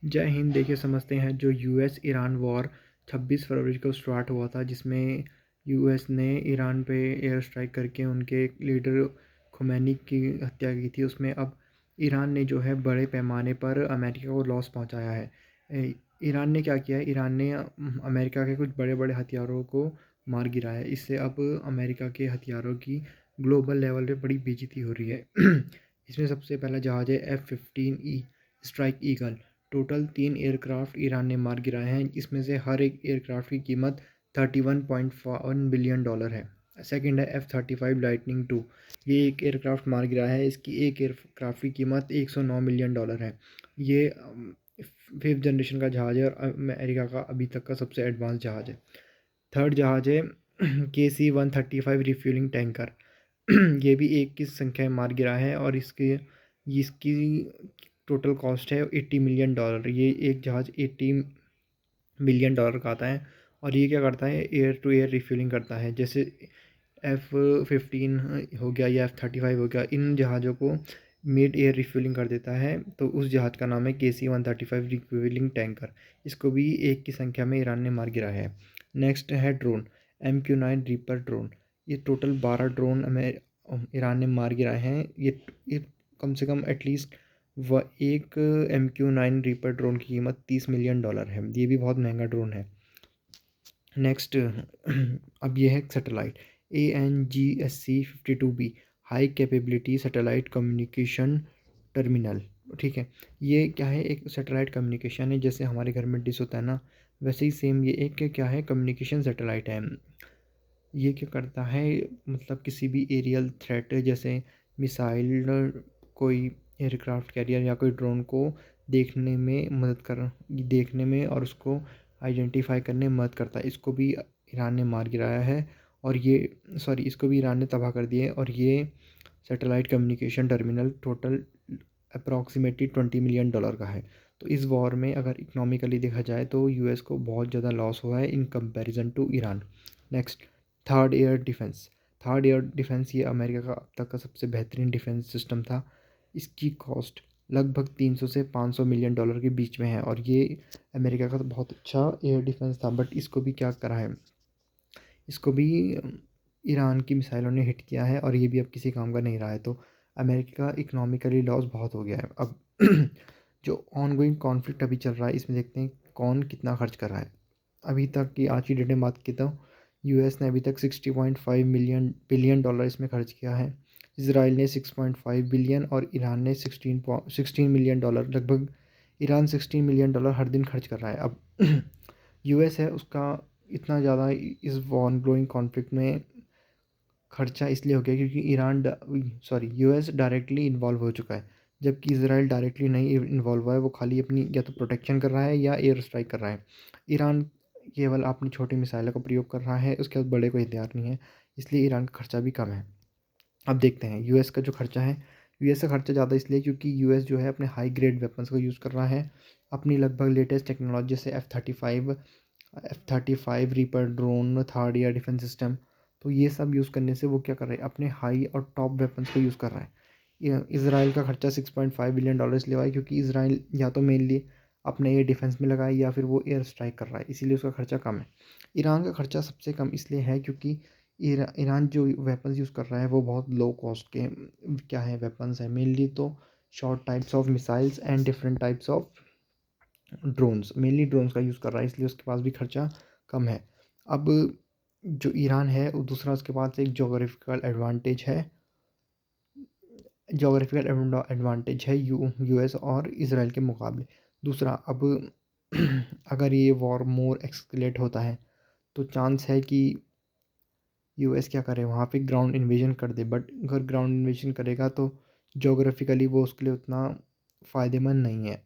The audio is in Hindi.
जय हिंद। देखिए, समझते हैं जो यूएस ईरान वॉर 26 फरवरी को स्टार्ट हुआ था, जिसमें यूएस ने ईरान पे एयर स्ट्राइक करके उनके लीडर खुमैनी की हत्या की थी। उसमें अब ईरान ने जो है बड़े पैमाने पर अमेरिका को लॉस पहुंचाया है। ईरान ने क्या किया है, ईरान ने अमेरिका के कुछ बड़े बड़े हथियारों को मार गिराया है। इससे अब अमेरिका के हथियारों की ग्लोबल लेवल पे बड़ी बेइज्जती हो रही है। इसमें सबसे पहला जहाज़ है F-15E strike eagle. Total 3 aircraft Iran ने मार गिराए हैं। इसमें से हर एक एयरक्राफ्ट की कीमत $31.1 बिलियन है। सेकंड है F-35 लाइटनिंग 2। ये एक एयरक्राफ्ट मार गिराया है। इसकी एक एयरक्राफ्ट की कीमत $109 मिलियन है। ये 5th जनरेशन का जहाज़ है और अमेरिका का अभी तक का सबसे एडवांस जहाज़ है। थर्ड जहाज़ है KC-135 रिफ्यूलिंग टैंकर। ये भी एक की संख्या में मार गिरा है और इसकी टोटल कॉस्ट है $80 मिलियन। ये एक जहाज़ $80 मिलियन का आता है और ये क्या करता है, एयर टू एयर रिफ्यूलिंग करता है। जैसे F-15 हो गया या F-35 हो गया, इन जहाज़ों को मिड एयर रिफ्यूलिंग कर देता है। तो उस जहाज़ का नाम है KC-135 रिफ्यूलिंग टैंकर। इसको भी एक की संख्या में ईरान ने मार गिराया है। नेक्स्ट है ड्रोन, MQ-9 रीपर ड्रोन। ये टोटल 12 ड्रोन हमें ईरान ने मार गिराए हैं। ये कम से कम एटलीस्ट एक MQ-9 रीपर ड्रोन की कीमत $30 मिलियन है। ये भी बहुत महंगा ड्रोन है। नेक्स्ट अब ये है satellite ANGSC-52B high capability satellite communication terminal. ठीक है, ये क्या है, एक सैटेलाइट कम्युनिकेशन है। जैसे हमारे घर में डिश होता है ना, वैसे ही सेम ये एक क्या है, कम्युनिकेशन सैटेलाइट है। ये क्या करता है, मतलब किसी भी एरियल थ्रेट जैसे मिसाइल, कोई एयरक्राफ्ट कैरियर या कोई ड्रोन को देखने में और उसको आइडेंटिफाई करने में मदद करता है। इसको भी ईरान ने मार गिराया है और इसको भी ईरान ने तबाह कर दिया है। और ये satellite communication terminal total approximately $20 million का है। तो इस वॉर में अगर इकोनॉमिकली देखा जाए तो यूएस को बहुत ज़्यादा लॉस हुआ है in comparison to Iran. Next, third air defence ये अमेरिका का अब तक का सबसे बेहतरीन डिफेंस सिस्टम था। इसकी कॉस्ट लगभग 300 से $500 मिलियन के बीच में है और ये अमेरिका का तो बहुत अच्छा एयर डिफेंस था। बट इसको भी क्या करा है, इसको भी ईरान की मिसाइलों ने हिट किया है और ये भी अब किसी काम का नहीं रहा है। तो अमेरिका का इकोनॉमिकली लॉस बहुत हो गया है। अब जो ऑनगोइंग कॉन्फ्लिक्ट अभी चल रहा है, इसमें देखते हैं कौन कितना खर्च कर रहा है। अभी तक की आज की डेट में बात की तो यूएस ने अभी तक $60.5 बिलियन इसमें खर्च किया है। इसराइल ने 6.5 बिलियन और ईरान ने 16 मिलियन डॉलर, लगभग ईरान $16 मिलियन हर दिन खर्च कर रहा है। अब यूएस है, उसका इतना ज़्यादा इस वॉर ग्लोइंग कॉन्फ्लिक्ट में खर्चा इसलिए हो गया क्योंकि यूएस डायरेक्टली इन्वॉल्व हो चुका है, जबकि इसराइल डायरेक्टली नहीं इन्वॉल्व हुआ है। वो खाली अपनी या तो प्रोटेक्शन कर रहा है या एयर स्ट्राइक कर रहा है। ईरान केवल अपनी छोटी मिसाइलों का प्रयोग कर रहा है, उसके बाद बड़े कोई हथियार नहीं है, इसलिए ईरान का खर्चा भी कम है। अब देखते हैं यूएस का जो खर्चा है। यूएस का खर्चा ज़्यादा इसलिए क्योंकि यूएस जो है अपने हाई ग्रेड वेपन्स को यूज़ कर रहा है। अपनी लगभग लेटेस्ट टेक्नोलॉजी से F-35 reaper drone, third air defence system, तो ये सब यूज़ करने से वो क्या कर रहा है, अपने हाई और टॉप वेपन्स को यूज़ कर रहा है। इसराइल का खर्चा $6.5 बिलियन इसलिए हुआ है क्योंकि इसराइल या तो मेनली अपने एयर डिफेंस में लगाए या फिर वो एयर स्ट्राइक कर रहा है, इसीलिए उसका खर्चा कम है। ईरान का खर्चा सबसे कम इसलिए है क्योंकि ईरान जो वेपन्स यूज़ कर रहा है वो बहुत लो कॉस्ट के क्या है वेपन्स है, मेनली तो short types of missiles and different types of drones, mainly drones का यूज़ कर रहा है, इसलिए उसके पास भी खर्चा कम है। अब जो ईरान है वो दूसरा, उसके पास एक जोग्राफिकल एडवांटेज है यूएस और इसराइल के मुकाबले। दूसरा, अब अगर ये वॉर मोर एक्सकेलेट होता है तो चांस है कि यूएस क्या करे, वहाँ पे ग्राउंड इन्वेजन कर दे। बट अगर ग्राउंड इन्वेजन करेगा तो जोग्राफिकली वो उसके लिए उतना फ़ायदेमंद नहीं है।